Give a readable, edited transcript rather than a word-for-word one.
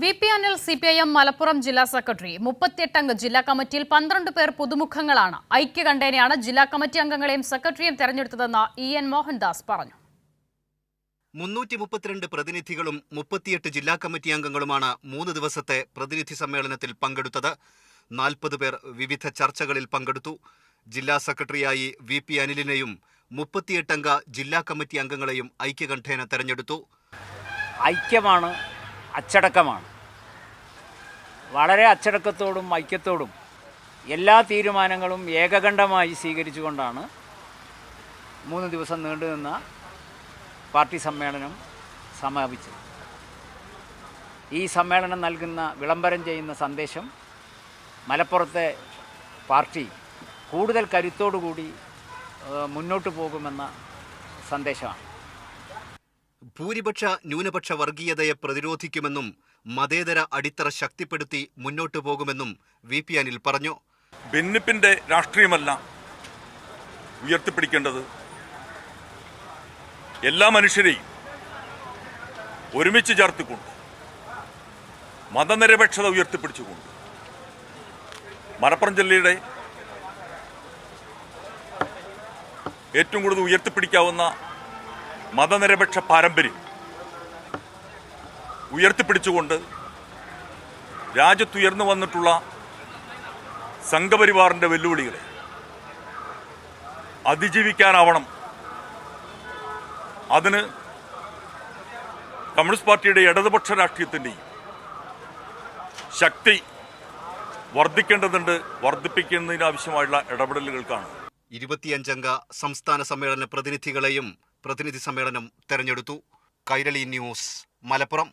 VP. Anil CPIM Malappuram ജില്ലാ secretary 38-അംഗ ജില്ലാ കമ്മിറ്റിയിൽ 12 പേർ പുതുമുഖങ്ങളാണ്. ഐക്യകണ്ഠേനയാണ് ജില്ലാ കമ്മിറ്റി അംഗങ്ങളെയും സെക്രട്ടറിയും തെരഞ്ഞെടുത്തതെന്ന് EN മോഹൻദാസ് പറഞ്ഞു. 332 പ്രതിനിധികളും 38 ജില്ലാ കമ്മിറ്റി അംഗങ്ങളുമാണ് 3 ദിവസത്തെ പ്രതിനിധി സമ്മേളനത്തിൽ പങ്കെടുത്തത്. 40 പേർ വിവിധ ചർച്ചകളിൽ പങ്കെടുത്തു. ജില്ലാ സെക്രട്ടറിയായി വി.പി. അനിലിനെയും 38-അംഗ ജില്ലാ കമ്മിറ്റി അംഗങ്ങളെയും ഐക്യകണ്ഠേന തെരഞ്ഞെടുത്തു. ഐക്യമാണ്, അച്ചടക്കമാണ്. വളരെ അച്ചടക്കത്തോടും ഐക്യത്തോടും എല്ലാ തീരുമാനങ്ങളും ഏകകണ്ഠമായി സ്വീകരിച്ചുകൊണ്ടാണ് 3 ദിവസം നീണ്ടുനിന്ന പാർട്ടി സമ്മേളനം സമാപിച്ചത്. ഈ സമ്മേളനം നൽകുന്ന വിളംബരം ചെയ്യുന്ന സന്ദേശം മലപ്പുറത്തെ പാർട്ടി കൂടുതൽ കരുത്തോടുകൂടി മുന്നോട്ട് പോകുമെന്ന സന്ദേശമാണ്. ഭൂരിപക്ഷ ന്യൂനപക്ഷ വർഗീയതയെ പ്രതിരോധിക്കുമെന്നും മതേതര അടിത്തറ ശക്തിപ്പെടുത്തി മുന്നോട്ടു പോകുമെന്നും വി.പി. അനിൽ പറഞ്ഞു. ഭിന്നിപ്പിന്റെ രാഷ്ട്രീയമല്ല ഉയർത്തിപ്പിടിക്കേണ്ടത്, എല്ലാ മനുഷ്യരെയും ഒരുമിച്ച് ചേർത്തുകൊണ്ട് മതനിരപേക്ഷത ഉയർത്തിപ്പിടിച്ചുകൊണ്ട് മലപ്പുറം ജില്ലയുടെ ഏറ്റവും കൂടുതൽ ഉയർത്തിപ്പിടിക്കാവുന്ന മതനിരപേക്ഷ പാരമ്പര്യം ഉയർത്തിപ്പിടിച്ചുകൊണ്ട് രാജ്യത്തുയർന്നു വന്നിട്ടുള്ള സംഘപരിവാറിന്റെ വെല്ലുവിളികളെ അതിജീവിക്കാനാവണം. അതിന് കമ്മ്യൂണിസ്റ്റ് പാർട്ടിയുടെ ഇടതുപക്ഷ രാഷ്ട്രീയത്തിൻ്റെയും ശക്തി വർദ്ധിക്കേണ്ടതുണ്ട്. വർദ്ധിപ്പിക്കുന്നതിനാവശ്യമായുള്ള ഇടപെടലുകൾക്കാണ് 25-അംഗ സംസ്ഥാന സമ്മേളന പ്രതിനിധികളെയും പ്രതിനിധി സമ്മേളനം തെരഞ്ഞെടുത്തു. കൈരളി ന്യൂസ്, മലപ്പുറം.